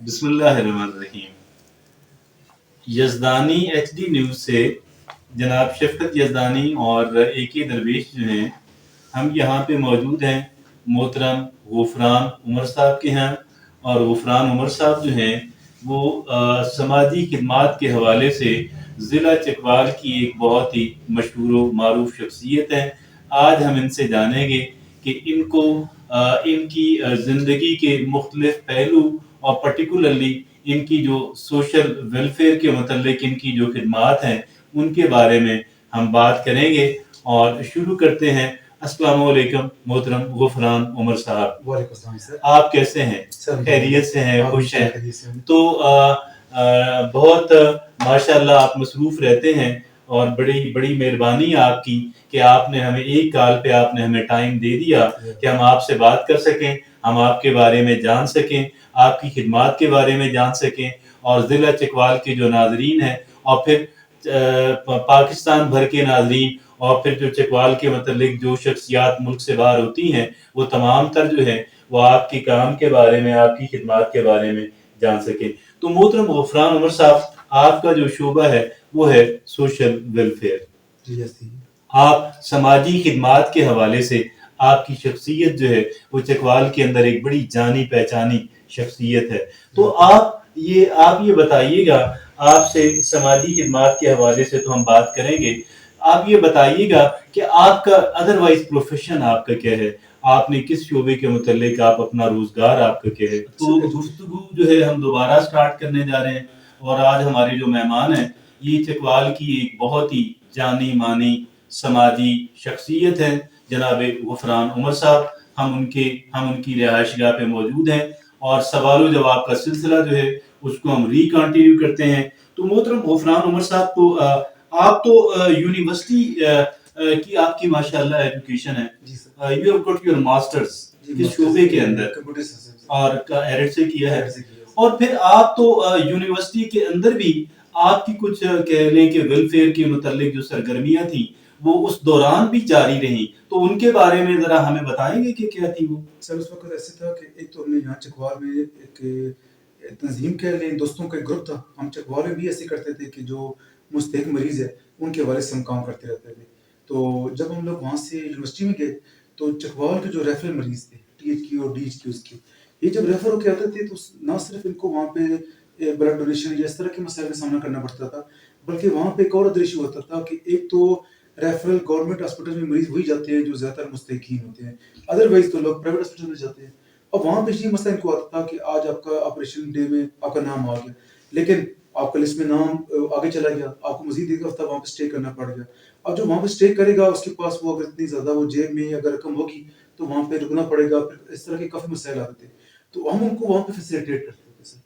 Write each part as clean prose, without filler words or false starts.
بسم اللہ الرحمن الرحیم۔ یزدانی ایچ ڈی نیوز سے جناب شفقت یزدانی اور اے کے درویش جو ہیں ہم یہاں پہ موجود ہیں محترم غفران عمر صاحب کے ہیں، اور غفران عمر صاحب جو ہیں وہ سماجی خدمات کے حوالے سے ضلع چکوال کی ایک بہت ہی مشہور و معروف شخصیت ہے۔ آج ہم ان سے جانیں گے کہ ان کو ان کی زندگی کے مختلف پہلو اور پرٹیکولرلی ان کی جو سوشل ویلفیئر کے متعلق ان کی جو خدمات ہیں ان کے بارے میں ہم بات کریں گے، اور شروع کرتے ہیں۔ السلام علیکم محترم غفران عمر صاحب۔ وعلیکم السلام سر۔ آپ کیسے ہیں؟ خیریت سے ہیں؟ خوش ہیں؟ تو بہت ماشاءاللہ آپ مصروف رہتے ہیں، اور بڑی بڑی مہربانی آپ کی کہ آپ نے ہمیں ایک کال پہ آپ نے ہمیں ٹائم دے دیا کہ ہم آپ سے بات کر سکیں، ہم آپ کے بارے میں جان سکیں، آپ کی خدمات کے بارے میں جان سکیں، اور ضلع چکوال کے جو ناظرین ہیں اور پھر پاکستان بھر کے ناظرین اور پھر جو چکوال کے متعلق جو شخصیات ملک سے باہر ہوتی ہیں وہ تمام تر جو ہے وہ آپ کے کام کے بارے میں، آپ کی خدمات کے بارے میں جان سکیں۔ تو محترم غفران عمر صاحب، آپ کا جو شعبہ ہے وہ ہے سوشل ویلفیئر۔ آپ سماجی خدمات کے حوالے سے آپ کی شخصیت جو ہے وہ چکوال کے اندر ایک بڑی جانی پہچانی شخصیت ہے۔ تو آپ یہ بتائیے گا، آپ سے سماجی خدمات کے حوالے سے تو ہم بات کریں گے، آپ یہ بتائیے گا کہ آپ کا ادروائز پروفیشن آپ کا کیا ہے، آپ نے کس شعبے کے متعلق آپ اپنا روزگار آپ کا کیا ہے؟ تو گفتگو جو ہے ہم دوبارہ سٹارٹ کرنے جا رہے ہیں، اور آج ہمارے جو مہمان ہیں یہ چکوال کی ایک بہت ہی جانی مانی سماجی شخصیت ہے، جناب غفران عمر صاحب۔ ہم ان کی رہائش گاہ پہ موجود ہیں، اور سوال و جواب کا سلسلہ جو ہے اس کو ہم ریکنٹینیو کرتے ہیں۔ تو محترم غفران عمر صاحب، تو آپ تو یونیورسٹی کی آپ کی ماشاءاللہ ایجوکیشن ہے، you have got your masters کس شعبے کے اندر؟ اور ایرٹ سے کیا ہے، اور پھر آپ تو یونیورسٹی کے اندر بھی آپ کی کچھ کہہ لیں کہ ویلفیئر کے متعلق جو سرگرمیاں تھیں وہ اس دوران بھی جاری رہیں، تو ان کے بارے میں ذرا ہمیں بتائیں گے کہ کیا تھی وہ؟ سر اس وقت ایسے تھا کہ ایک تو ہم نے یہاں چکوال میں ایک تنظیم کہہ لیں، دوستوں کا ایک گروپ تھا۔ ہم چکوال میں بھی ایسے کرتے تھے کہ جو مستحق مریض ہے ان کے حوالے سے ہم کام کرتے رہتے تھے۔ تو جب ہم لوگ وہاں سے یونیورسٹی میں گئے تو چکوال کے جو ریفرل مریض تھے ٹی ایچ کیو اور ڈی ایچ کیوز کے، یہ جب ریفر ہو کے آتے تھے تو نہ صرف ان کو وہاں پہ بلڈ ڈونیشن یا اس طرح کے مسائل کا سامنا کرنا پڑتا تھا، بلکہ وہاں پہ ایک اور ادر ایشو ہوتا تھا کہ ایک تو ریفرل گورنمنٹ ہاسپٹل میں مریض وہی جاتے ہیں جو زیادہ تر مستحقین ہوتے ہیں، ادروائز تو لوگ پرائیویٹ ہاسپٹل میں جاتے ہیں۔ اب وہاں پہ یہ مسئلہ ان کو آتا تھا کہ آج آپ کا آپریشن ڈے میں آپ کا نام آ گیا، لیکن آپ کا لسٹ میں نام آگے چلا گیا، آپ کو مزید ایک ہفتہ وہاں پہ اسٹے کرنا پڑ گیا۔ اب جو وہاں پہ اسٹے کرے گا اس کے پاس وہ اگر اتنی زیادہ وہ جیب میں اگر رقم ہوگی تو وہاں پہ رکنا پڑے گا، پھر اس طرح کے کافی مسائل آتے تھے، تو ہم ان کو وہاں پہ فیسیلیٹیٹ کرتے تھے سر۔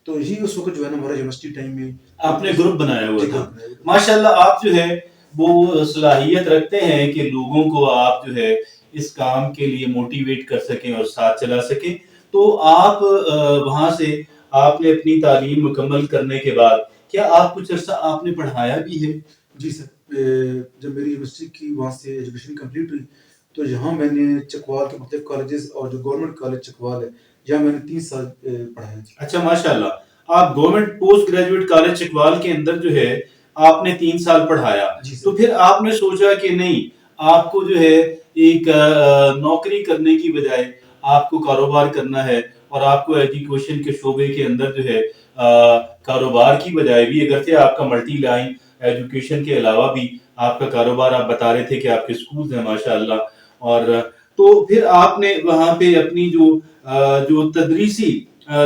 تو یہی اس وقت جو ہے نا ہمارا یونیورسٹی ٹائم میں آپ نے گروپ بنایا ہوا تھا۔ ماشاءاللہ آپ جو ہے وہ صلاحیت رکھتے ہیں کہ لوگوں کو آپ جو ہے اس کام کے لیے موٹیویٹ کر سکیں اور ساتھ چلا سکیں۔ تو آپ وہاں سے آپ نے اپنی تعلیم مکمل کرنے کے بعد کیا آپ کچھ عرصہ آپ نے پڑھایا بھی ہے؟ جی سر، جب میری یونیورسٹی کی وہاں سے ایجوکیشن کمپلیٹ ہوئی تو یہاں میں نے چکوال کے مختلف کالجز اور جو گورنمنٹ کالج چکوال ہے یہاں میں نے 3 سال پڑھایا۔ اچھا ماشاءاللہ، آپ government post graduate college Chakwal کے اندر جو ہے آپ نے 3 سال پڑھایا، تو پھر آپ نے سوچا کہ نہیں، آپ کو جو ہے ایک نوکری کرنے کی بجائے آپ کو کاروبار کرنا ہے، اور آپ کو ایجوکیشن کے شعبے کے اندر جو ہے کاروبار کی بجائے بھی، اگرچہ آپ کا ملٹی لائن ایجوکیشن کے علاوہ بھی آپ کا کاروبار، آپ بتا رہے تھے کہ آپ کے سکولز ہیں ماشاءاللہ، اور تو پھر آپ نے وہاں پہ اپنی جو تدریسی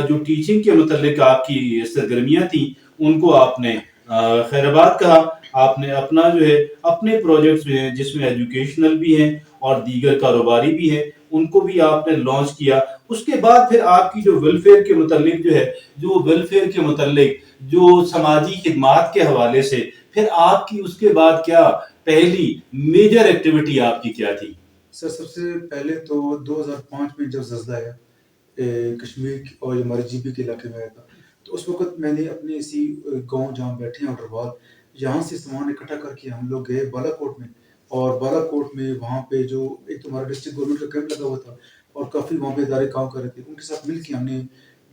جو ٹیچنگ کے متعلق آپ کی سرگرمیاں تھیں ان کو آپ نے خیر آباد کہا، آپ نے اپنا جو ہے اپنے پروجیکٹس جو ہیں جس میں ایجوکیشنل بھی ہیں اور دیگر کاروباری بھی ہیں ان کو بھی آپ نے لانچ کیا۔ اس کے بعد پھر آپ کی جو ویلفیئر کے متعلق جو ہے ویلفیئر کے متعلق جو سماجی خدمات کے حوالے سے پھر آپ کی اس کے بعد کیا پہلی میجر ایکٹیویٹی آپ کی کیا تھی؟ سر سب سے پہلے تو 2005 میں جب زلزلہ آیا کشمیر اور ہمارے جی پی کے علاقے میں آیا تھا، تو اس وقت میں نے اپنے اسی گاؤں جہاں بیٹھے ہیں اٹروال، یہاں سے سامان اکٹھا کر کے ہم لوگ گئے بالا کوٹ میں، اور بالا کوٹ میں وہاں پہ جو ایک تو ہمارا ڈسٹرکٹ گورنمنٹ کا کیمپ لگا ہوا تھا اور کافی وہاں پہ ادارے کام کر رہے تھے، ان کے ساتھ مل کے ہم نے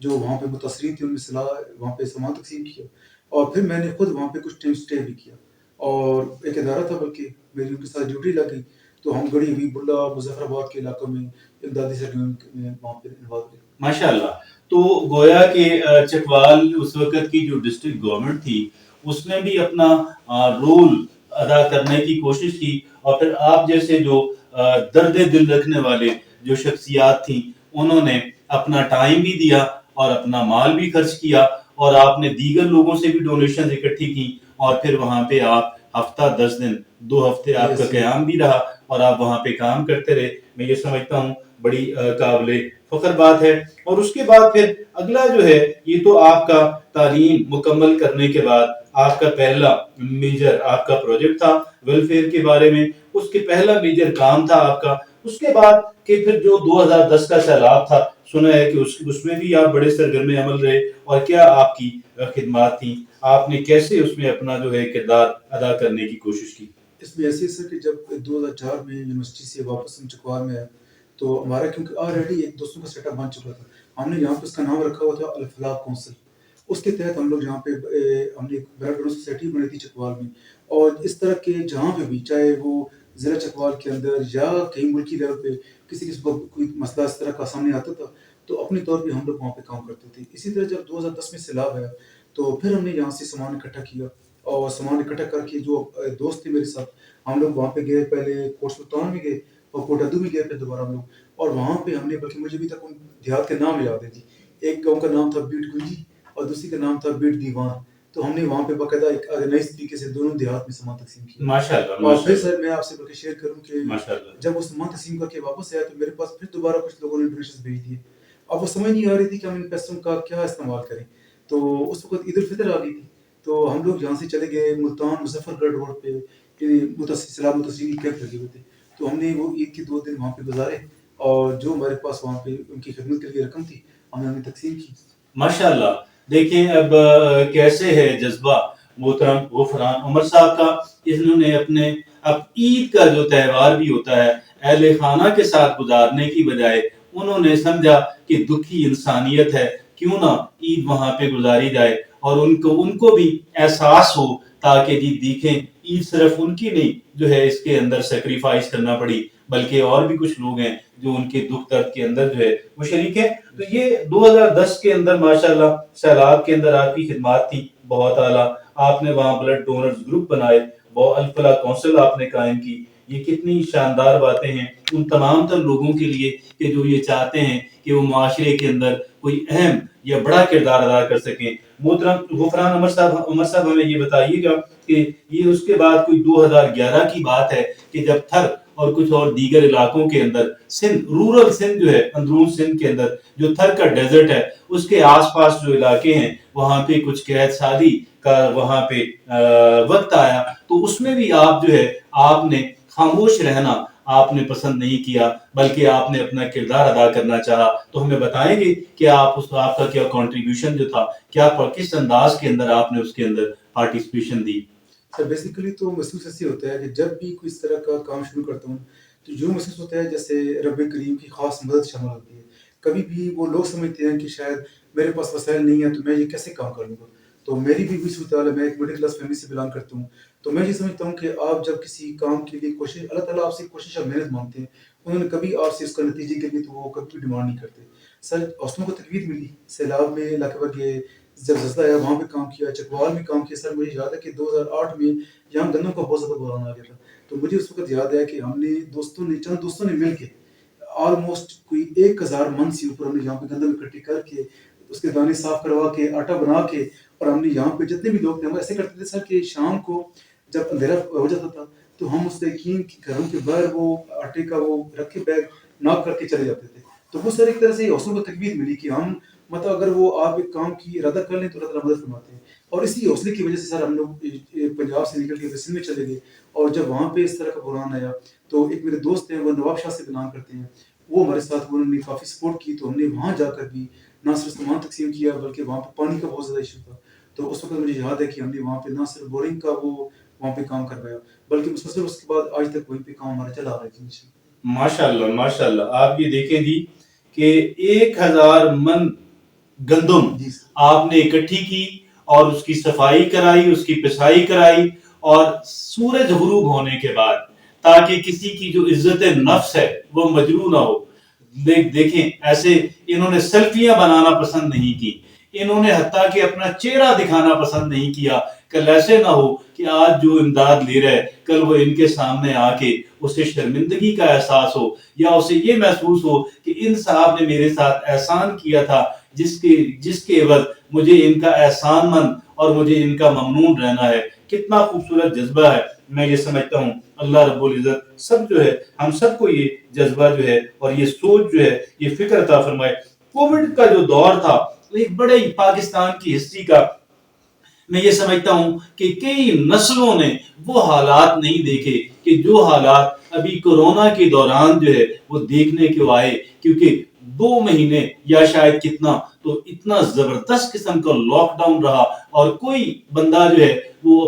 جو وہاں پہ متاثرین تھے ان میں صلاح وہاں پہ سامان تقسیم کیا، اور پھر میں نے خود وہاں پہ کچھ ٹائم اسٹے بھی کیا، اور ایک ادارہ تھا بلکہ میری ان کے ساتھ ڈیوٹی لگ گئی، تو ہم گڑھی حبیب اللہ مظفر آباد کے علاقوں میں امدادی سرگرمیوں میں وہاں پہ انوالو ہوئے۔ ماشاء اللہ۔ تو گویا کہ چکوال اس وقت کی جو ڈسٹرکٹ گورنمنٹ تھی اس نے بھی اپنا رول ادا کرنے کی کوشش کی، اور پھر آپ جیسے جو درد دل رکھنے والے جو شخصیات تھیں انہوں نے اپنا ٹائم بھی دیا اور اپنا مال بھی خرچ کیا، اور آپ نے دیگر لوگوں سے بھی ڈونیشن اکٹھی کی، اور پھر وہاں پہ آپ ہفتہ 10 دن 2 ہفتے آپ کا قیام بھی رہا اور آپ وہاں پہ کام کرتے رہے۔ میں یہ سمجھتا ہوں بڑی قابل فخر بات ہے۔ اور اس کے بعد پھر اگلا جو ہے یہ تو آپ کا تعلیم مکمل کرنے کے بعد آپ کا پہلا میجر آپ کا پروجیکٹ تھا ویلفیئر کے بارے میں، اس کے پہلا میجر کام تھا آپ کا۔ اس کے بعد کہ پھر جو 2010 کا سیلاب تھا، سنا ہے کہ اس میں بھی آپ بڑے سرگرم عمل رہے، اور کیا آپ کی خدمات تھیں، آپ نے کیسے اس میں اپنا جو ہے کردار ادا کرنے کی کوشش کی؟ اس میں ایسے سر کہ جب 2004 میں یونیورسٹی سے واپس ہم چکوال میں آئے تو ہمارا کیونکہ آلریڈی ایک دوستوں کا سیٹ اپ بن چکا تھا، ہم نے یہاں پہ اس کا نام رکھا ہوا تھا الفلاح کونسل۔ اس کے تحت ہم لوگ یہاں پہ ہم نے ایک بلڈ ڈونر سوسائٹی بنی تھی چکوال میں، اور اس طرح کے جہاں پہ بھی چاہے وہ ضلع چکوال کے اندر یا کہیں ملکی لیول پہ کسی قسم کا کوئی مسئلہ اس طرح کا سامنے آتا تھا تو اپنے طور پہ ہم لوگ وہاں پہ کام کرتے تھے۔ اسی طرح جب 2010 میں سیلاب آیا تو پھر ہم نے یہاں سے سامان اکٹھا کیا، اور سامان اکٹھا کر کے جو دوست تھے میرے ساتھ ہم لوگ وہاں پہ گئے، پہلے کوٹ سلطان میں گئے اور کوٹ ادو میں گئے، پھر دوبارہ ہم لوگ، اور وہاں پہ ہم نے بلکہ مجھے ابھی تک ان دیہات کے نام یاد ہے جی، ایک گاؤں کا نام تھا بیٹ گنجی اور دوسری کا نام تھا بیٹ دیوان، تو ہم نے وہاں پہ باقاعدہ ایک آرگنائز طریقے سے دونوں دیہات میں سامان تقسیم کیا۔ ماشاءاللہ اور پھر سر میں آپ سے بلکہ شیئر کروں کہ ماشاءاللہ جب وہ سامان تقسیم کر کے واپس آیا تو میرے پاس پھر دوبارہ کچھ لوگوں نے ڈونیشن بھیج دیے، اب وہ سمجھ نہیں آ رہی تھی کہ ہم ان پیسوں کا کیا استعمال کریں، تو اس وقت عید الفطر آ گئی تھی، تو ہم لوگ یہاں سے چلے گئے ملتان مظفر گڑھ روڈ پہ سیلاب متاثرین کیمپ لگے ہوئے تھے، تو ہم نے وہ عید کے 2 دن وہاں پہ گزارے، اور جو ہمارے پاس وہاں پہ ان کی خدمت کے لیے رقم تھی ہم نے انہیں تقسیم کی۔ ماشاءاللہ۔ دیکھیں اب کیسے ہے جذبہ محترم غفران عمر صاحب کا، انہوں نے اپنے اب عید کا جو تہوار بھی ہوتا ہے اہل خانہ کے ساتھ گزارنے کی بجائے انہوں نے سمجھا کہ دکھی انسانیت ہے، کیوں نہ عید وہاں پہ گزاری جائے اور ان کو بھی احساس ہو، تاکہ جی دیکھیں عید صرف ان کی نہیں جو ہے اس کے اندر سیکریفائز کرنا پڑی، بلکہ اور بھی کچھ لوگ ہیں جو ان کے دکھ درد کے اندر جو ہے وہ شریک ہے۔ تو یہ 2010 کے اندر ماشاءاللہ سیلاب کے اندر آپ کی خدمات تھی بہت اعلیٰ، آپ نے وہاں بلڈ ڈونرز گروپ بنائے، وہ الفلاح کونسل آپ نے قائم کی، یہ کتنی شاندار باتیں ہیں ان تمام تر لوگوں کے لیے کہ جو یہ چاہتے ہیں کہ وہ معاشرے کے اندر کوئی اہم یا بڑا کردار ادا کر سکیں۔ محترم غفران عمر صاحب ہمیں یہ بتائیے گا کہ یہ اس کے بعد کوئی 2011 کی بات ہے کہ جب تھر اور کچھ اور دیگر علاقوں کے اندر سندھ رورل سندھ جو ہے اندرون سندھ کے اندر جو تھر کا ڈیزرٹ ہے اس کے آس پاس جو علاقے ہیں وہاں پہ کچھ قحط سالی کا وہاں پہ وقت آیا، تو اس میں بھی آپ جو ہے آپ نے خاموش رہنا آپ نے پسند نہیں کیا بلکہ آپ نے اپنا کردار ادا کرنا چاہا، تو ہمیں بتائیں گے کہ آپ کا کیا کنٹریبیوشن جو تھا، کیا کس انداز کے اندر آپ نے اس کے اندر پارٹیسپیشن دی؟ سر بیسیکلی تو محسوس ایسے ہوتا ہے کہ جب بھی کوئی اس طرح کا کام شروع کرتا ہوں تو جو محسوس ہوتا ہے جیسے رب کریم کی خاص مدد شامل ہوتی ہے۔ کبھی بھی وہ لوگ سمجھتے ہیں کہ شاید میرے پاس وسائل نہیں ہیں تو میں یہ کیسے کام کر لوں گا، تو میری بھی وہی صورت حال ہے، میں ایک مڈل کلاس فیملی سے بلانگ کرتا ہوں، تو میں یہ سمجھتا ہوں کہ آپ جب کسی کام کے لیے کوشش اللہ تعالیٰ آپ سے کوشش اور محنت مانگتے ہیں، انہوں نے کبھی آپ سے اس کا نتیجے کے لیے تو وہ کبھی بھی ڈیمانڈ نہیں کرتے۔ سر حوصلوں کو تقویت ملی، سیلاب میں علاقے بھر گئے، جب زلزلہ آیا وہاں پہ کام کیا، چکوال میں کام کیا۔ سر مجھے یاد ہے کہ 2008 میں یہاں گندم کا بہت زیادہ بحران آ گیا تھا، تو مجھے اس وقت یاد ہے کہ ہم نے چند دوستوں نے مل کے آلموسٹ کوئی 1000 من سے اوپر ہم نے یہاں پہ گندم اکٹھی کر کے اس کے دانے صاف کروا کے آٹا بنا کے، اور ہم نے یہاں پہ جتنے بھی لوگ تھے ہم ایسے کرتے تھے سر کہ شام کو جب اندھیرا ہو جاتا تھا تو ہم اس یقین کی گھروں کے باہر وہ آٹے کا وہ رکھ کے بیگ ناک کر کے چلے جاتے تھے، تو وہ سر ایک طرح سے حوصلوں کو تقویت ملی کہ ہم مطلب اگر وہ آپ ایک کام کی ارادہ کر لیں تو اللہ تعالیٰ مدد فرماتے ہیں، اور اسی حوصلے کی وجہ سے سر ہم لوگ پنجاب سے نکل کے سندھ میں چلے گئے، اور جب وہاں پہ اس طرح کا بحران آیا تو ایک میرے دوست ہیں وہ نواب شاہ سے بلانگ کرتے ہیں، وہ ہمارے ساتھ انہوں نے کافی سپورٹ کی، تو ہم نے وہاں جا کر بھی نہ صرف سامان تقسیم کیا بلکہ وہاں پہ پانی کا بہت زیادہ ایشو تھا، تو اس وقت مجھے یاد ہے کہ ہم نے وہاں پہ نہ صرف بورنگ کا وہ وہاں پہ کام کروایا بلکہ مسلسل اس کے بعد آج تک وہیں پہ کام ہمارا چلا رہا ہے جی۔ ماشاءاللہ ماشاءاللہ، آپ یہ دیکھیں جی کہ 1000 من گندم جی سر، آپ نے اکٹھی کی اور اس کی صفائی کرائی، اس کی پسائی کرائی، اور سورج غروب ہونے کے بعد، تاکہ کسی کی جو عزت نفس ہے وہ مجروح نہ ہو. دیکھیں ایسے انہوں نے سیلفیاں بنانا پسند نہیں کی، انہوں نے حتیٰ کہ اپنا چہرہ دکھانا پسند نہیں کیا. کل ایسے نہ ہو کہ آج جو امداد لے رہا ہے کل وہ ان کے سامنے آ کے اسے شرمندگی کا احساس ہو، یا اسے یہ محسوس ہو کہ ان صاحب نے میرے ساتھ احسان کیا تھا، جس کے عوض مجھے ان کا احسان مند اور مجھے ان کا ممنون رہنا ہے. کتنا خوبصورت جذبہ ہے. میں یہ سمجھتا ہوں اللہ رب العزت سب جو ہے ہم سب کو یہ جذبہ جو ہے اور یہ سوچ جو ہے یہ فکر عطا فرمائے. کووڈ کا جو دور تھا ایک بڑے پاکستان کی ہسٹری کا، میں یہ سمجھتا ہوں کہ کئی نسلوں نے وہ حالات نہیں دیکھے کہ جو حالات ابھی کورونا کے دوران جو ہے وہ دیکھنے کو آئے. کیونکہ 2 مہینے یا شاید کتنا تو اتنا زبردست قسم کا لاک ڈاؤن رہا، اور کوئی بندہ جو ہے وہ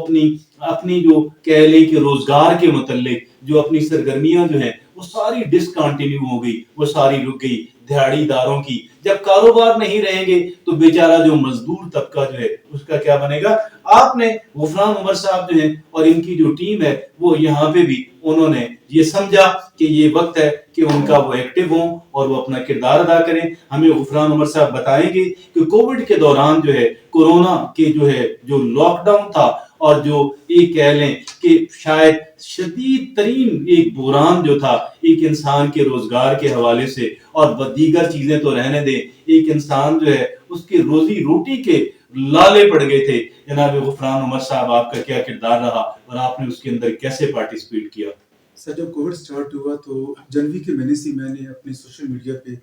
اپنی جو کہہ لیں کہ روزگار کے متعلق جو اپنی سرگرمیاں جو ہیں وہ ساری ڈسکنٹینیو ہو گئی، وہ ساری رک گئی. دہاڑی داروں کی جب کاروبار نہیں رہیں گے تو بیچارہ جو مزدور طبقہ جو ہے اس کا کیا بنے گا. آپ نے غفران عمر صاحب جو ہیں اور ان کی جو ٹیم ہے وہ یہاں پہ بھی انہوں نے یہ سمجھا کہ یہ وقت ہے کہ ان کا وہ ایکٹیو ہوں اور وہ اپنا کردار ادا کریں. ہمیں غفران عمر صاحب بتائیں گے کہ کووڈ کے دوران جو ہے کورونا کے جو لاک ڈاؤن تھا، اور جو ایک کہہ لیں کہ شاید شدید ترین ایک بحران جو تھا ایک انسان کے روزگار کے حوالے سے، اور دیگر چیزیں تو رہنے دیں، ایک انسان جو ہے اس کی روزی روٹی کے لالے پڑ گئے تھے. جناب غفران عمر صاحب آپ کا کیا کردار رہا اور آپ نے اس کے اندر کیسے پارٹیسپیٹ کیا؟ سر جب کووڈ اسٹارٹ ہوا تو جنوری کے مہینے سے میں نے اپنے سوشل میڈیا پہ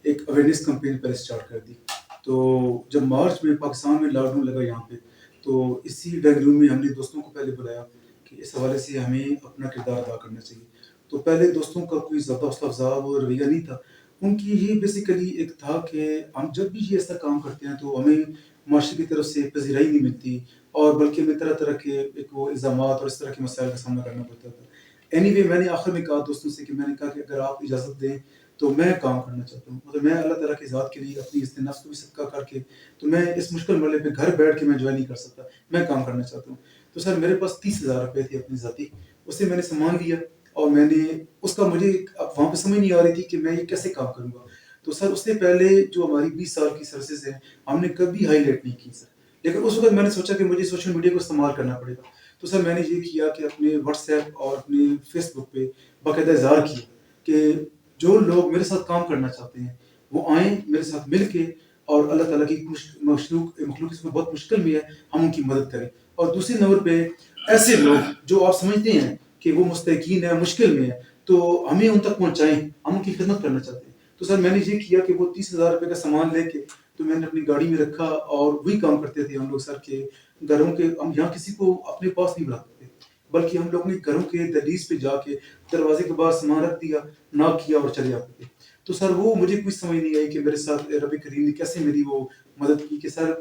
ایک اویئرنیس کمپین پہلے اسٹارٹ کر دی. تو جب مارچ میں پاکستان میں لاک ڈاؤن لگا یہاں پہ، تو اسی ڈرائنگ روم میں ہم نے دوستوں کو پہلے بلایا کہ اس حوالے سے ہمیں اپنا کردار ادا کرنا چاہیے. تو پہلے دوستوں کا کوئی زیادہ حوصلہ افزا وہ رویہ نہیں تھا. ان کی یہ بیسیکلی ایک تھا کہ ہم جب بھی یہ ایسا کام کرتے ہیں تو ہمیں معاشرے کی طرف سے پذیرائی نہیں ملتی، اور بلکہ ہمیں طرح طرح کے ایک وہ الزامات اور اس طرح کے مسائل کا سامنا کرنا پڑتا تھا. اینی وے میں نے آخر میں کہا دوستوں سے کہ میں نے کہا کہ اگر آپ اجازت دیں تو میں کام کرنا چاہتا ہوں، مطلب میں اللہ تعالیٰ کی ذات کے لیے اپنی اس نفس کو بھی صدقہ کر کے، تو میں اس مشکل مرحلے پہ گھر بیٹھ کے میں انجوائے نہیں کر سکتا، میں کام کرنا چاہتا ہوں. تو سر میرے پاس 30,000 روپے تھے اپنی ذاتی، اس سے میں نے سامان لیا، اور میں نے اس کا مجھے اب وہاں پہ سمجھ نہیں آ رہی تھی کہ میں یہ کیسے کام کروں گا. تو سر اس سے پہلے جو ہماری 20 سال کی سروسز ہیں ہم نے کبھی ہائی لائٹ نہیں کی سر. لیکن اس وقت میں نے سوچا کہ مجھے سوشل میڈیا کو استعمال کرنا پڑے گا. تو سر میں نے یہ کیا کہ اپنے واٹس ایپ اور اپنے فیس بک پہ باقاعدہ اظہار کیا کہ جو لوگ میرے ساتھ کام کرنا چاہتے ہیں وہ آئیں میرے ساتھ مل کے، اور اللہ تعالیٰ کی مخلوق اس میں بہت مشکل میں ہے، ہم ان کی مدد کریں. اور دوسری نمبر پہ ایسے لوگ جو آپ سمجھتے ہیں کہ وہ مستحقین ہیں، مشکل میں ہیں، تو ہمیں ان تک پہنچائیں، ہم ان کی خدمت کرنا چاہتے ہیں. تو سر میں نے یہ کیا کہ وہ 30,000 روپے کا سامان لے کے تو میں نے اپنی گاڑی میں رکھا، اور وہی کام کرتے تھے ہم لوگ سر کے گھروں کے. ہم یہاں کسی کو اپنے پاس نہیں بلاتے تھے، بلکہ ہم لوگ نے گھروں کے دہلیز پہ جا کے دروازے کے باہر سامان رکھ دیا، ناک کیا اور چلے آتے تھے. تو سر وہ مجھے کچھ سمجھ نہیں آئی کہ میرے ساتھ رب کریم نے کیسے میری وہ مدد کی کہ سر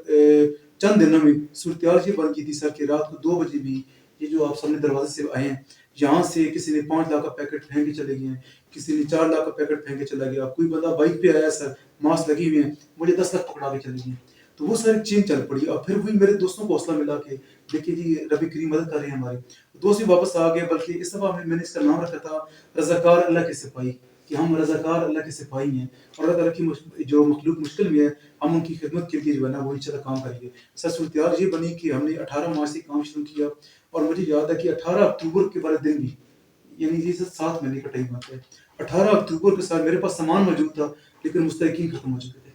چند دنوں میں صورتحال یہ بن گئی تھی سر کہ رات کو 2 بجے بھی یہ جو آپ سامنے دروازے سے آئے ہیں، یہاں سے کسی نے 5 لاکھ کا پیکٹ پھینک کے چلے گئے ہیں، کسی نے 4 لاکھ کا پیکٹ پھینک کے چلا گیا، کوئی بندہ بائک پہ آیا سر ماسک لگی ہوئے ہیں، مجھے 10 لاکھ پکڑا کے چلے گئے. تو وہ سر ایک چین چل پڑی، اور پھر وہی میرے دوستوں کو حوصلہ ملا کہ دیکھیے جی رب کریم مدد کر رہے ہیں ہمارے. دوست بھی واپس آ گئے، بلکہ اس دفعہ میں نے اس کا نام رکھا تھا رضاکار اللہ کے سپاہی، کہ ہم رضاکار اللہ کے سپاہی ہیں، اور اللہ تعالیٰ کی جو مخلوق مشکل میں ہے ہم ان کی خدمت کے لیے جو ہے نا وہ انشاءاللہ کام کریں گے. سر صورتحال یہ بنی کہ ہم نے 18 مارچ سے کام شروع کیا، اور مجھے یاد ہے کہ 18 اکتوبر کے والے دن بھی، یعنی یہ سر 7 مہینے کا ٹائم آتا ہے، 18 اکتوبر کے ساتھ میرے پاس سامان موجود تھا لیکن مستحقین ختم ہو چکے تھے.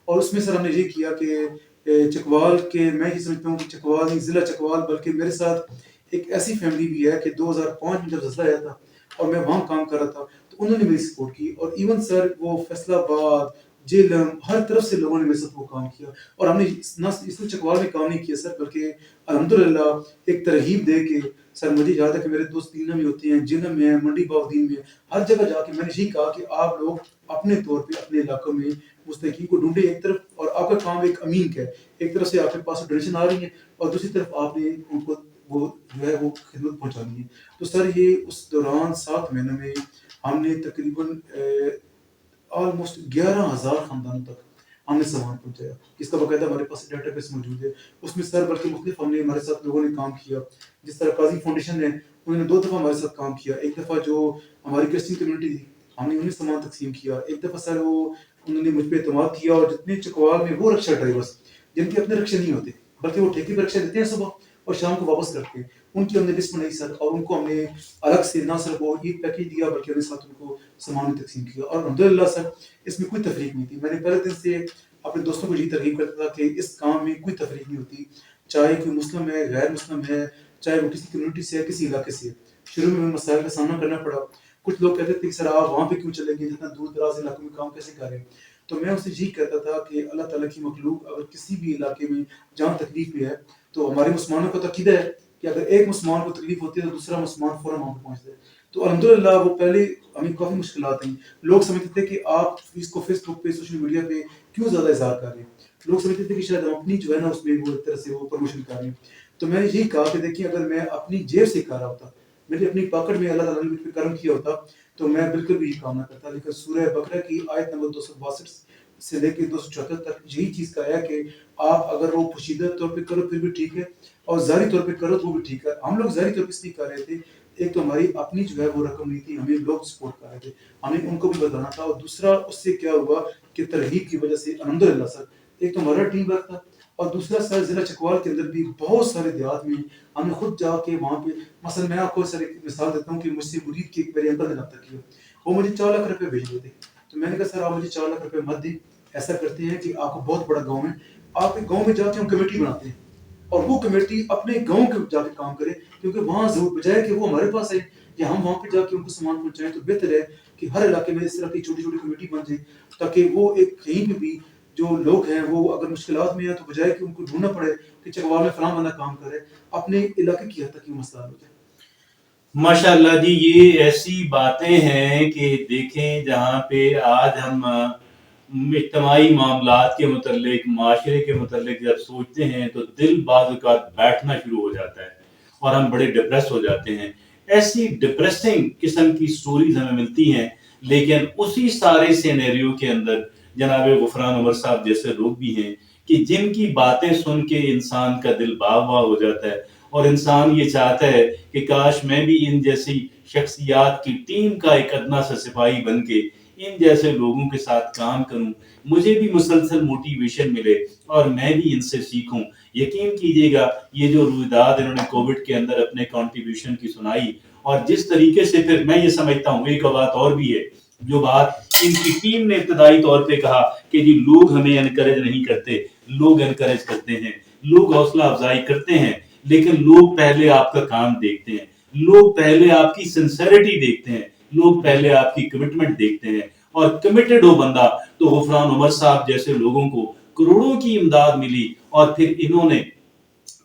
اور اس میں سر ہم نے یہ کیا کہ چکوال کے، میں یہ سمجھتا ہوں کہ چکوال نہیں ضلع چکوال، بلکہ میرے ساتھ ایک ایسی فیملی بھی ہے کہ 2005 میں جب زلزلہ آیا تھا اور میں وہاں کام کر رہا تھا تو انہوں نے میری سپورٹ کی. اور ایون سر وہ فیصلہ آباد، جیلم، ہر طرف سے لوگوں نے میرے ساتھ وہ کام کیا. اور ہم نے نہ اس چکوال میں کام نہیں کیا سر، بلکہ الحمدللہ ایک ترغیب دے کے سر، مجھے یاد ہے کہ میرے دوست دینا میں ہوتے ہیں، جیلم میں ہیں، منڈی باؤدین میں، ہر جگہ جا کے میں نے یہی کہا کہ آپ لوگ اپنے طور پہ اپنے علاقوں میں مستحقین کو ڈھونڈے ایک طرف، اور آپ کا کام ایک امین کا ہے، ایک طرف سے آپ کے پاس ڈونیشن آ رہی ہے اور دوسری طرف آپ نے ان کو وہ جو ہے وہ خدمت پہنچانی ہے. تو سر یہ اس دوران 7 مہینوں میں ہم نے تقریباً آلموسٹ 11,000 خاندانوں تک ہم نے سامان پہنچایا، جس کا باقاعدہ ہمارے پاس ڈیٹا بیس موجود ہے. اس میں سر بلکہ مختلف ہم نے ہمارے ساتھ لوگوں نے کام کیا. جس طرح قاضی فاؤنڈیشن ہے انہوں نے 2 دفعہ ہمارے ساتھ کام کیا. ایک دفعہ جو ہماری کرسچن کمیونٹی تھی ہم نے انہیں سامان تقسیم کیا. ایک دفعہ سر وہ انہوں نے مجھ پہ اعتماد کیا اور جتنے چکوال میں وہ رکشا ڈرائیورس جن کے اپنے رکشے نہیں ہوتے بلکہ وہ ٹھیکے پہ رکشا دیتے ہیں صبح اور شام کو واپس کرتے ہیں، ان کی ہم نے لسٹ بنائی سر. اور ان کو ہم نے الگ سے نہ صرف وہ عید پیکیج دیا بلکہ انہیں ساتھ ان کو سامان بھی تقسیم کیا. اور الحمدللہ سر اس میں کوئی تفریق نہیں تھی. میں نے پہلے دن سے اپنے دوستوں کو یہی ترغیب کرتا تھا کہ اس کام میں کوئی تفریق نہیں ہوتی، چاہے کوئی مسلم ہے غیر مسلم ہے، چاہے وہ کسی کمیونٹی سے ہے کسی علاقے سے ہے. شروع میں مسائل کا سامنا کرنا پڑا. کچھ لوگ کہتے تھے کہ سر آپ وہاں پہ کیوں چلیں گے، جتنا دور دراز علاقوں میں کام کیسے کریں. تو میں اسے یہی کہتا تھا کہ اللہ تعالیٰ کی مخلوق اگر کسی بھی علاقے میں جہاں تکلیف میں ہے تو ہمارے مسلمانوں کا تو عقیدہ ہے کہ اگر ایک مسلمان کو تکلیف ہوتی ہے تو دوسرا مسلمان فوراً وہاں پہ پہنچتا ہے. تو الحمدللہ وہ پہلے ہمیں کافی مشکلات ہیں. لوگ سمجھتے تھے کہ آپ اس کو فیس بک پہ سوشل میڈیا پہ کیوں زیادہ اظہار کر رہے ہیں. لوگ سمجھتے تھے کہ شاید ہم اپنی جو ہے نا اس میں وہ ایک طرح سے وہ پروموشن کر رہے ہیں. تو میں نے یہی کہا کہ دیکھیے اگر میں اپنی جیب سے کر رہا ہوتا، میری اپنی پاکٹ میں اللہ تعالیٰ نے مجھ پہ کرم کیا ہوتا تو میں بالکل بھی یہ کام نہ کرتا. لیکن سورہ بقرہ کی آیت نمبر 262 سے لے کے 274 تک یہی چیز کا ہے کہ آپ اگر وہ پوشیدہ طور پہ کرو پھر بھی ٹھیک ہے اور ظاہری طور پہ کرو تو وہ بھی ٹھیک ہے. ہم لوگ ظاہری طور پہ اس لیے کر رہے تھے، ایک تو ہماری اپنی جو ہے وہ رقم نہیں تھی، ہمیں لوگ سپورٹ کر رہے تھے، ہمیں ان کو بھی بتانا تھا. اور دوسرا اس سے کیا ہوا کہ ترغیب کی وجہ سے الحمدللہ سر ایک تو ہمارا ٹیم ورک تھا اور دوسرا سر ضلع چکوال کے اندر بھی بہت سارے دیہات میں ہم نے خود جا کے وہاں پہ مثلا میں آپ کو سر ایک مثال دیتا ہوں کہ مجھ سے مرید کی ایک میرے انکل نے رابطہ کیا، وہ مجھے 4 لاکھ روپے بھیج رہے تھے. تو میں نے کہا سر آپ مجھے 4 لاکھ روپے مت دیں، ایسا کرتے ہیں کہ آپ کو بہت بڑا گاؤں ہے، آپ ایک گاؤں میں جا کے ہم کمیٹی بناتے ہیں اور وہ کمیٹی اپنے گاؤں کے جا کے کام کرے، کیونکہ وہاں ضرور بجائے کہ وہ ہمارے پاس آئے یا ہم وہاں پہ جا کے ان کو سامان پہنچائیں تو بہتر ہے کہ ہر علاقے میں اس طرح کی چھوٹی چھوٹی کمیٹی بن جائے تاکہ وہ ایک کہیں پہ بھی جو لوگ ہیں وہ اگر مشکلات میں ہیں تو بجائے کہ ان کو ڈھونڈنا پڑے کہ چکوال میں فلاں بندہ کام کرے، اپنے علاقے کی حد تک یہ مسئلہ حل ہو جائے. ماشاء اللہ جی، یہ ایسی باتیں ہیں کہ دیکھیں جہاں پہ آج ہم اجتماعی معاملات کے متعلق معاشرے کے متعلق جب سوچتے ہیں تو دل بعض اوقات بیٹھنا شروع ہو جاتا ہے اور ہم بڑے ڈپریس ہو جاتے ہیں. ایسی ڈپریسنگ قسم کی سٹوریز ہمیں ملتی ہیں، لیکن اسی سارے سینیریو کے اندر جناب غفران عمر صاحب جیسے لوگ بھی ہیں کہ جن کی باتیں سن کے انسان کا دل باغ باغ ہو جاتا ہے اور انسان یہ چاہتا ہے کہ کاش میں بھی ان جیسی شخصیات کی ٹیم کا ایک ادنا سا سپاہی بن کے ان جیسے لوگوں کے ساتھ کام کروں، مجھے بھی مسلسل موٹیویشن ملے اور میں بھی ان سے سیکھوں. یقین کیجیے گا یہ جو رویداد انہوں نے کووڈ کے اندر اپنے کنٹریبیوشن کی سنائی اور جس طریقے سے پھر میں یہ سمجھتا ہوں ایک بات اور بھی ہے جو بات ان کی ٹیم نے ابتدائی طور پہ کہا کہ جی لوگ ہمیں انکریج نہیں کرتے، لوگ انکریج کرتے ہیں، لوگ حوصلہ افزائی کرتے ہیں، لیکن لوگ پہلے آپ کا کام دیکھتے ہیں، لوگ پہلے آپ کی سنسیریٹی دیکھتے ہیں، لوگ پہلے آپ کی کمٹمنٹ دیکھتے ہیں. اور کمیٹڈ ہو بندہ تو غفران عمر صاحب جیسے لوگوں کو کروڑوں کی امداد ملی اور پھر انہوں نے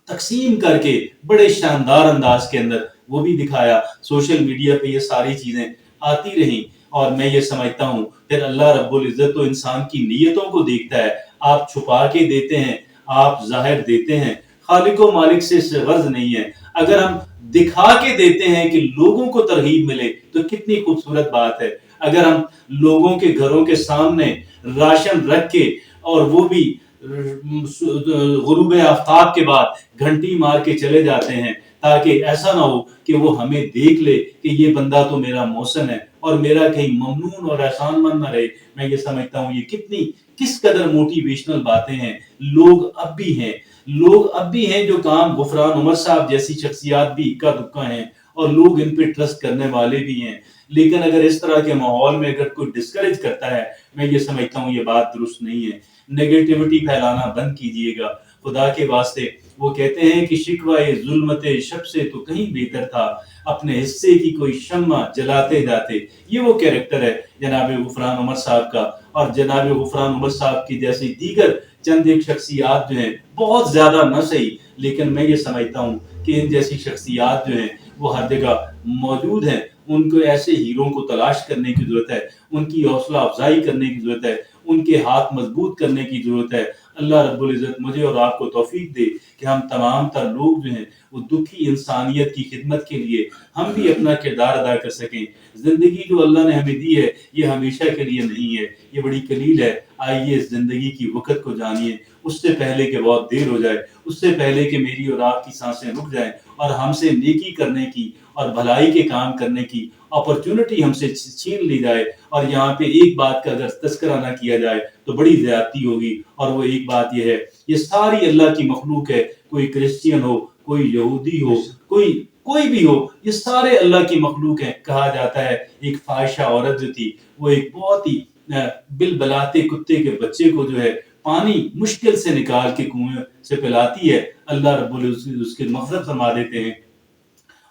تقسیم کر کے بڑے شاندار انداز کے اندر وہ بھی دکھایا. سوشل میڈیا پہ یہ ساری چیزیں آتی رہیں اور میں یہ سمجھتا ہوں پھر اللہ رب العزت تو انسان کی نیتوں کو دیکھتا ہے. آپ چھپا کے دیتے ہیں، آپ ظاہر دیتے ہیں، خالق و مالک سے غرض نہیں ہے. اگر ہم دکھا کے دیتے ہیں کہ لوگوں کو ترغیب ملے تو کتنی خوبصورت بات ہے. اگر ہم لوگوں کے گھروں کے سامنے راشن رکھ کے اور وہ بھی غروب آفتاب کے بعد گھنٹی مار کے چلے جاتے ہیں تاکہ ایسا نہ ہو کہ وہ ہمیں دیکھ لے کہ یہ بندہ تو میرا محسن ہے اور میرا کہیں ممنون اور احسان مند نہ رہے، میں یہ سمجھتا ہوں یہ کس قدر موٹیویشنل باتیں ہیں. لوگ اب بھی ہیں جو کام غفران عمر صاحب جیسی شخصیات بھی اکا دکا ہیں اور لوگ ان پہ ٹرسٹ کرنے والے بھی ہیں. لیکن اگر اس طرح کے ماحول میں اگر کوئی ڈسکریج کرتا ہے میں یہ سمجھتا ہوں یہ بات درست نہیں ہے. نیگیٹیوٹی پھیلانا بند کیجئے گا خدا کے واسطے. وہ کہتے ہیں کہ شکوہ ظلمت شب سے تو کہیں بہتر تھا اپنے حصے کی کوئی شمع جلاتے جاتے. یہ وہ کیریکٹر ہے جناب غفران عمر صاحب کا. اور جناب غفران عمر صاحب کی جیسی دیگر چند ایک شخصیات جو ہیں بہت زیادہ نہ صحیح لیکن میں یہ سمجھتا ہوں کہ ان جیسی شخصیات جو ہیں وہ ہر جگہ موجود ہیں. ان کو ایسے ہیروں کو تلاش کرنے کی ضرورت ہے، ان کی حوصلہ افزائی کرنے کی ضرورت ہے، ان کے ہاتھ مضبوط کرنے کی ضرورت ہے. اللہ رب العزت مجھے اور آپ کو توفیق دے کہ ہم تمام تر لوگ جو ہیں وہ دکھی انسانیت کی خدمت کے لیے ہم بھی اپنا کردار ادا کر سکیں. زندگی جو اللہ نے ہمیں دی ہے یہ ہمیشہ کے لیے نہیں ہے, یہ بڑی قلیل ہے. آئیے اس زندگی کی وقت کو جانیے اس سے پہلے کہ بہت دیر ہو جائے, اس سے پہلے کہ میری اور آپ کی سانسیں رک جائیں اور ہم سے نیکی کرنے کی اور بھلائی کے کام کرنے کی اپرچونٹی ہم سے چھین لی جائے. اور یہاں پہ ایک بات کا اگر تذکرہ نہ کیا جائے تو بڑی زیادتی ہوگی, اور وہ ایک بات یہ ہے یہ ساری اللہ کی مخلوق ہے, کوئی کرسچین ہو, کوئی یہودی ہو, کوئی بھی ہو, یہ سارے اللہ کی مخلوق ہیں. کہا جاتا ہے ایک فاحشہ عورت جو تھی وہ ایک بہت ہی بلبلاتے کتے کے بچے کو جو ہے پانی مشکل سے نکال کے کنویں سے پلاتی ہے. اللہ رب العزت اس کے مغفرت فرما دیتے ہیں.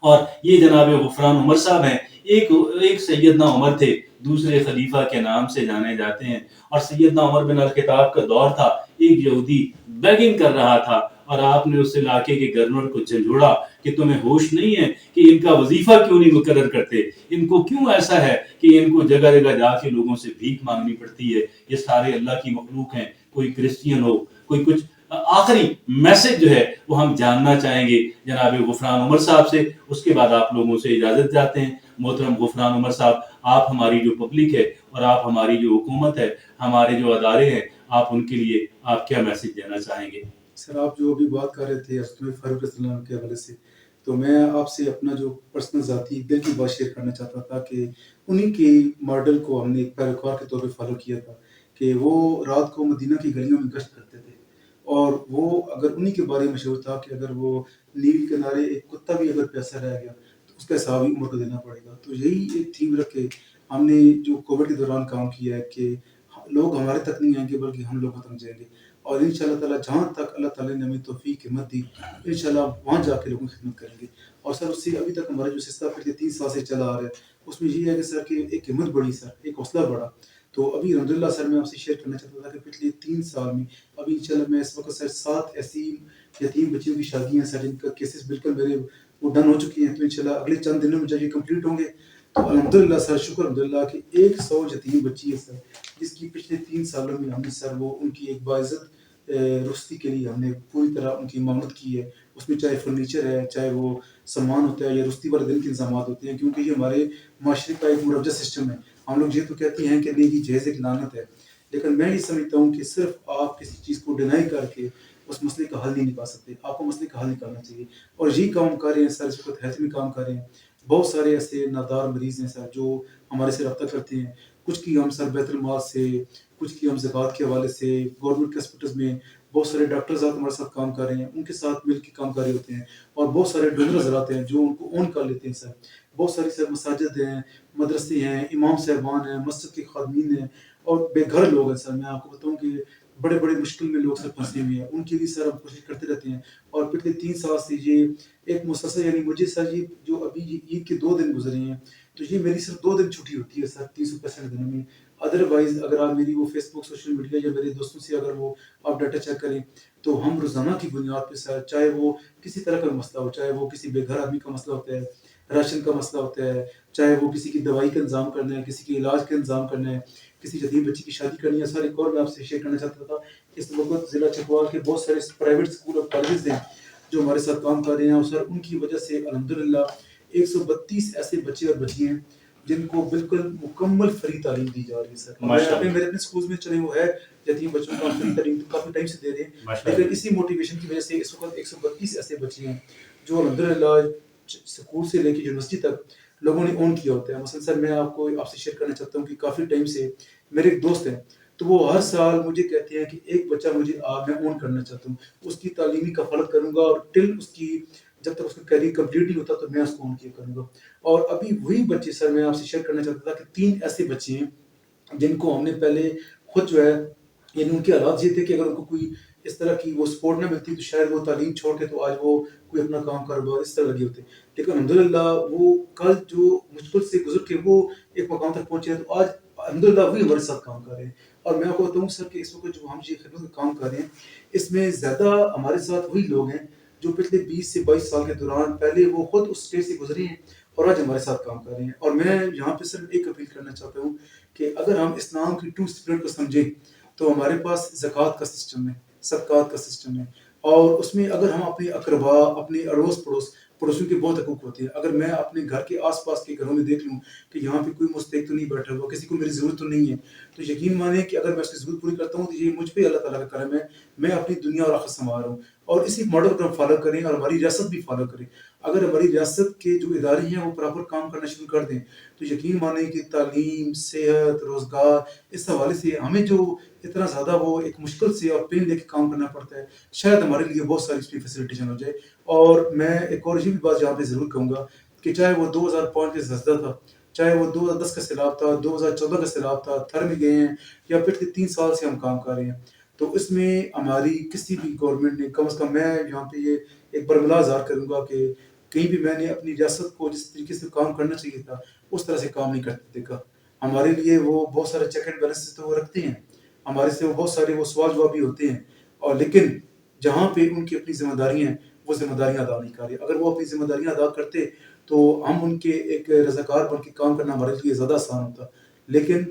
اور یہ جناب غفران عمر صاحب ہیں, ایک سیدنا عمر تھے, دوسرے خلیفہ کے نام سے جانے جاتے ہیں. اور سیدنا عمر بن الخطاب کا دور تھا, ایک یہودی بیگنگ کر رہا تھا اور آپ نے اس علاقے کے گورنر کو جھنجھوڑا کہ تمہیں ہوش نہیں ہے کہ ان کا وظیفہ کیوں نہیں مقرر کرتے, ان کو کیوں ایسا ہے کہ ان کو جگہ جگہ جا کے لوگوں سے بھیک مانگنی پڑتی ہے. یہ سارے اللہ کی مخلوق ہیں, کوئی کرسچین ہو, کوئی کچھ. آخری میسج جو ہے وہ ہم جاننا چاہیں گے جناب غفران عمر صاحب سے, اس کے بعد آپ لوگوں سے اجازت چاہتے ہیں. محترم غفران عمر صاحب, آپ ہماری جو پبلک ہے اور آپ ہماری جو حکومت ہے, ہمارے جو ادارے ہیں, آپ ان کے لیے آپ کیا میسج دینا چاہیں گے؟ سر آپ جو ابھی بات کر رہے تھے حضرت فاروق رضی اللہ عنہ کے حوالے سے, تو میں آپ سے اپنا جو پرسنل ذاتی دل کی بات شیئر کرنا چاہتا تھا کہ انہی کے ماڈل کو ہم نے ایک پیروکار کے طور پہ فالو کیا تھا کہ وہ رات کو مدینہ کی گلیوں میں گشت کرتے تھے, اور وہ اگر انہی کے بارے میں مشہور تھا کہ اگر وہ نیل کنارے ایک کتا بھی اگر پیسہ رہ گیا تو اس کا حساب ہی عمر کو دینا پڑے گا. تو یہی ایک تھیم رکھ کے ہم نے جو کووڈ کے دوران کام کیا ہے کہ لوگ ہمارے تک نہیں آئیں گے بلکہ ہم لوگوں تک جائیں گے, اور ان شاء اللہ تعالیٰ جہاں تک اللہ تعالیٰ نے ہمیں توفیق ہمت دی ان شاء اللہ وہاں جا کے لوگوں کی خدمت کریں گے. اور سر اس سے ابھی تک ہمارا جو سلسلہ پچھلے 3 سال سے چلا آ رہا ہے اس میں یہ ہے کہ سر کہ ایک ہمت بڑی, سر ایک حوصلہ بڑا. تو ابھی الحمدللہ سر میں آپ سے شیئر کرنا چاہتا تھا کہ پچھلے 3 سال میں ابھی انشاءاللہ میں اس وقت سر 7 ایسی یتیم بچیوں کی شادیاں سر جن کا کیسز بالکل میرے وہ ڈن ہو چکی ہیں, تو انشاءاللہ اگلے چند دنوں میں جب یہ کمپلیٹ ہوں گے تو الحمدللہ سر شکر الحمدللہ کہ 100 یتیم بچی ہے سر جس کی پچھلے 3 سالوں میں ہم نے سر وہ ان کی ایک باعزت رخصتی کے لیے ہم نے پوری طرح ان کی معاونت کی ہے. اس میں چاہے فرنیچر ہے, چاہے وہ سامان ہوتا ہے یا رخصتی والے دن کے انتظامات ہوتے ہیں, کیونکہ یہ ہمارے معاشرے کا ایک مروجہ سسٹم ہے. ہم لوگ یہ تو کہتے ہیں کہ نہیں یہ جہیز ایک لعنت ہے, لیکن میں یہ سمجھتا ہوں کہ صرف آپ کسی چیز کو ڈینائی کر کے اس مسئلے کا حل نہیں نکال سکتے. آپ کو مسئلے کا حل نکالنا چاہیے, اور یہی کام کر رہے ہیں سر. اس وقت ہیلتھ میں کام کر رہے ہیں, بہت سارے ایسے نادار مریض ہیں سر جو ہمارے سے رابطہ کرتے ہیں. کچھ کی ہم سر بیت المال سے, کچھ کی ہم زکوٰۃ کے حوالے سے, گورنمنٹ کے ہاسپٹلز میں بہت سارے ڈاکٹرز ہمارے ساتھ کام کر رہے ہیں, ان کے ساتھ مل کے کام کر رہے ہوتے ہیں, اور بہت سارے ڈونرز آتے ہیں جو ان کو اون کر لیتے ہیں سر. بہت ساری سر مساجد ہیں, مدرسے ہیں, امام صاحبان ہیں, مسجد کے خادمین ہیں, اور بے گھر لوگ ہیں سر. میں آپ کو بتاؤں کہ بڑے بڑے مشکل میں لوگ سر پھنسے ہوئے ہیں, ان کے لیے سر ہم کوشش کرتے رہتے ہیں. اور پچھلے 3 سال سے یہ ایک مسلسل, یعنی مجھے سر یہ جو ابھی عید کے 2 دن گزرے ہیں تو یہ میری صرف 2 دن چھٹی ہوتی ہے سر 365 دنوں میں. ادروائز اگر آپ میری وہ فیس بک سوشل میڈیا یا میرے دوستوں سے اگر وہ آپ ڈاٹا چیک کریں تو ہم روزانہ کی بنیاد پہ سر, چاہے وہ کسی طرح کا مسئلہ ہو, چاہے وہ کسی بے گھر آدمی کا مسئلہ ہوتا ہے, راشن کا مسئلہ ہوتا ہے, چاہے وہ کسی کی دوائی کا انتظام کرنا ہے, کسی کے علاج کا انتظام کرنا ہے, کسی یتیم بچی کی شادی کرنی ہے. سر ایک اور میں آپ سے شیئر کرنا چاہتا تھا, اس وقت ضلع چکوال کے بہت سارے پرائیویٹ اسکول اور کالجز ہیں جو ہمارے ساتھ کام کر رہے ہیں, اور سر ان کی وجہ سے الحمدللہ 132 ایسے بچے اور بچیاں ہیں جن کو بالکل مکمل فری تعلیم دی جا رہی ہے سر. میرے اپنے اسکولز میں چلے وہ ہے یتیم بچوں کو فری تعلیم کافی ٹائم سے دے رہے ہیں, لیکن اسی موٹیویشن کی وجہ سے اس وقت 132 ایسے بچے ہیں جو الحمدللہ اسکول سے لے کے یونیورسٹی تک لوگوں نے اون کیا ہوتا ہے. مثلا سر میں آپ سے شیئر کرنا چاہتا ہوں کہ کافی ٹائم سے میرے ایک دوست ہیں, تو وہ ہر سال مجھے کہتے ہیں کہ ایک بچہ مجھے میں اون کرنا چاہتا ہوں, اس کی تعلیمی کفالت کروں گا, اور ٹل اس کی جب تک اس کا کیریئر کمپلیٹ نہیں ہوتا تو میں اس کو اون کیا کروں گا. اور ابھی وہی بچے سر میں آپ سے شیئر کرنا چاہتا تھا کہ 3 ایسے بچے ہیں جن کو ہم نے پہلے خود جو ہے, یعنی ان کے حالات یہ تھے کہ اگر ان کو کوئی اس طرح کی وہ سپورٹ نہ ملتی تو شاید وہ تعلیم چھوڑ کے تو آج وہ کوئی اپنا کام کاروبار اس طرح لگے ہوتے, لیکن الحمدللہ وہ کل جو مشکل سے گزر کے وہ ایک مقام تک پہنچے ہیں, تو آج الحمدللہ وہی ہمارے ساتھ کام کر رہے ہیں. اور میں آپ کو بتاؤں سر کہ اس وقت جو ہم یہ خدمت کا کام کر رہے ہیں اس میں زیادہ ہمارے ساتھ وہی لوگ ہیں جو پچھلے 20 سے 22 سال کے دوران پہلے وہ خود اس اسٹیج سے گزرے ہیں اور آج ہمارے ساتھ کام کر رہے ہیں. اور میں یہاں پہ صرف ایک اپیل کرنا چاہتا ہوں کہ اگر ہم اسلام کی 2 اسپرٹ کو سمجھیں تو ہمارے پاس زکوٰۃ کا سسٹم ہے, صدقات کا سسٹم ہے، اور اس میں اگر ہم اپنے اقربا، اپنے اڑوس پڑوسیوں کے بہت حقوق ہوتے ہیں. اگر میں اپنے گھر کے آس پاس کے گھروں میں دیکھ لوں کہ یہاں پہ کوئی مستحق تو نہیں بیٹھا ہوا، کسی کو میری ضرورت تو نہیں ہے، تو یقین مانیں کہ اگر میں اس کی ضرورت پوری کرتا ہوں تو یہ مجھ پہ اللہ تعالیٰ کا کرم ہے، میں اپنی دنیا اور آخرت سنوار رہا ہوں. اور اسی ماڈل کو ہم فالو کریں اور ہماری ریاست بھی فالو کرے. اگر ہماری ریاست کے جو ادارے ہیں وہ پراپر کام کرنا شروع کر دیں تو یقین مانیں کہ تعلیم، صحت، روزگار، اس حوالے سے ہمیں جو اتنا زیادہ وہ ایک مشکل سے اور پین لے کے کام کرنا پڑتا ہے، شاید ہمارے لیے بہت ساری اس کی فیسلٹیشن ہو جائے. اور میں ایک اور یہ بھی بات یہاں پہ ضرور کہوں گا کہ چاہے وہ 2005 کے زلزلہ تھا، چاہے وہ 2010 کا سیلاب تھا، 2014 کا سیلاب تھا، تھر میں گئے ہیں، یا پھر 3 سال سے ہم کام کر رہے ہیں، تو اس میں ہماری کسی بھی گورنمنٹ نے کم از کم، میں یہاں پہ یہ ایک برملا اظہار کروں گا کہ کہیں بھی میں نے اپنی ریاست کو جس طریقے سے کام کرنا چاہیے تھا اس طرح سے کام نہیں کرتے دیکھا. ہمارے لیے وہ بہت سارے چیک اینڈ بیلنس تو وہ رکھتے ہیں، ہمارے سے وہ بہت سارے وہ سوال جواب بھی ہوتے ہیں، اور لیکن جہاں پہ ان کی اپنی ذمہ داریاں ہیں وہ ذمہ داریاں ادا نہیں کر رہے. اگر وہ اپنی ذمہ داریاں ادا کرتے تو ہم ان کے ایک رضاکار بن کے کام کرنا ہمارے لیے زیادہ آسان ہوتا. لیکن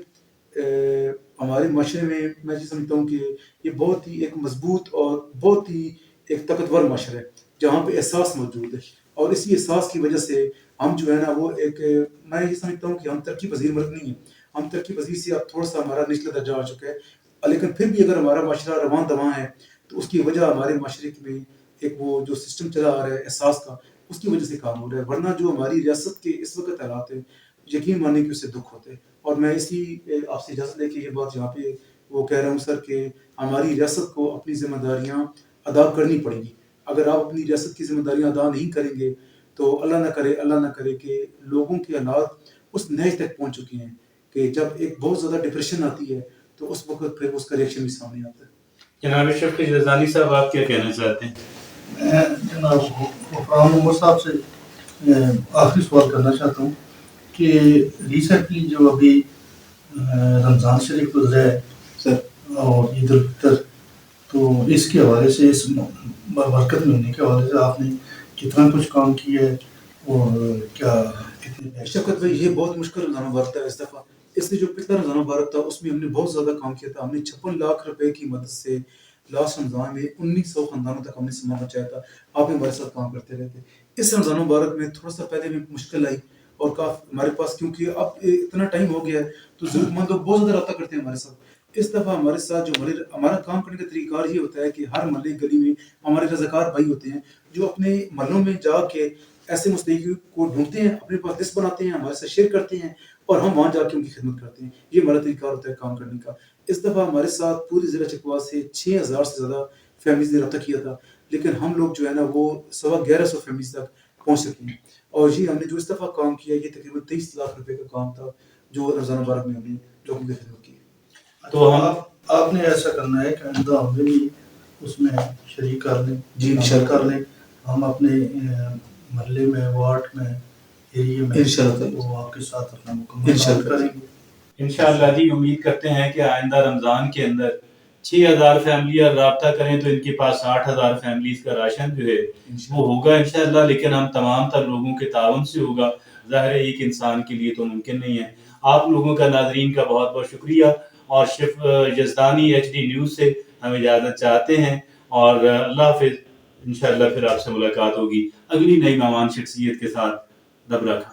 ہمارے معاشرے میں میں یہ سمجھتا ہوں کہ یہ بہت ہی ایک مضبوط اور بہت ہی ایک طاقتور معاشرہ ہے جہاں پہ احساس موجود ہے، اور اسی احساس کی وجہ سے ہم جو ہے نا وہ ایک، میں یہ سمجھتا ہوں کہ ہم ترقی پذیر ملک نہیں ہیں. ہم ترقی پذیر سے اب تھوڑا سا ہمارا نچلا درجہ آ چکا ہے، لیکن پھر بھی اگر ہمارا معاشرہ رواں دواں ہے تو اس کی وجہ ہمارے معاشرے میں ایک وہ جو سسٹم چلا آ رہا ہے احساس کا، اس کی وجہ سے کام ہو رہا ہے. ورنہ جو ہماری ریاست کے اس وقت حالات ہیں، یقین ماننے کہ اسے دکھ ہوتے ہیں. اور میں اسی آپ سے اجازت لے کے یہ بات یہاں پہ وہ کہہ رہا ہوں سر کہ ہماری ریاست کو اپنی ذمہ داریاں ادا کرنی پڑیں گی. اگر آپ اپنی ریاست کی ذمہ داریاں ادا نہیں کریں گے تو اللہ نہ کرے کہ لوگوں کے حالات اس نہج تک پہنچ چکے ہیں کہ جب ایک بہت زیادہ ڈپریشن آتی ہے تو اس وقت پھر اس کا ریئیکشن بھی سامنے آتا ہے. جناب شفیق رضانی صاحب، آپ کیا کہنا چاہتے ہیں؟ میں جناب غفران عمر صاحب سے آخری سوال کرنا چاہتا ہوں کہ ریسنٹلی جو ابھی رمضان شریف گزرا ہے سر اور عید الفطر، تو اس کے حوالے سے، اس برکت مہینے کے حوالے سے آپ نے کتنا کچھ کام کیا ہے اور کیا کتنے شفقت بھائی، یہ بہت مشکل رمضان مبارک تھا اس دفعہ. اس لیے جو پچھلا رمضان مبارک تھا اس میں ہم نے بہت زیادہ کام کیا تھا. ہم نے 56 لاکھ روپے کی مدد سے لاسٹ رمضان میں 1900 خاندانوں تک ہم نے سامان پہنچایا تھا. آپ ہمارے ساتھ کام کرتے رہتے. اس رمضان مبارک میں تھوڑا سا پہلے میں مشکل آئی، اور کافی ہمارے پاس، کیونکہ اب اتنا ٹائم ہو گیا ہے تو ضرورت مند لوگ بہت زیادہ رابطہ کرتے ہیں ہمارے ساتھ. اس دفعہ ہمارے ساتھ جو ہمارا کام کرنے کا طریقہ کار یہ ہوتا ہے کہ ہر محلے گلی میں ہمارے رضاکار بھائی ہوتے ہیں جو اپنے محلوں میں جا کے ایسے مستحقین کو ڈھونڈتے ہیں، اپنے پاس لسٹ بناتے ہیں، ہمارے ساتھ شیئر کرتے ہیں، اور ہم وہاں جا کے ان کی خدمت کرتے ہیں. یہ ہمارا طریقہ ہوتا ہے کام کرنے کا. اس دفعہ ہمارے ساتھ پوری ضلع چکوال سے 6000 سے زیادہ فیملیز نے رابطہ کیا تھا، لیکن ہم لوگ جو ہے نا وہ 1150 فیملیز تک پہنچ سکے ہیں. اور یہ ہم نے جو اس دفعہ کام کیا یہ تقریباً 23 لاکھ روپے کا کام تھا جو رمضان مبارک میں ہم نے لوگوں کی خدمت کی. تو آپ نے ایسا کرنا ہے کہ آئندہ ہمیں بھی اس میں شریک کر لیں، جی انشاءاللہ کر لیں. ہم اپنے محلے میں، وارڈ میں، ایریے میں انشاءاللہ وہ آپ کے ساتھ اپنا مکمل کام انشاءاللہ کریں گے. انشاءاللہ جی، امید کرتے ہیں کہ آئندہ رمضان کے اندر 6000 فیملیاں رابطہ کریں تو ان کے پاس 6000 فیملیز کا راشن جو ہے وہ ہوگا انشاءاللہ. لیکن ہم تمام تر لوگوں کے تعاون سے ہوگا، ظاہر ہے ایک انسان کے لیے تو ممکن نہیں ہے. آپ لوگوں کا، ناظرین کا بہت بہت شکریہ. اور یزدانی HD نیوز سے ہم اجازت چاہتے ہیں، اور اللہ حافظ. انشاءاللہ پھر آپ سے ملاقات ہوگی اگلی نئی مہمان شخصیت کے ساتھ. رب رکھا.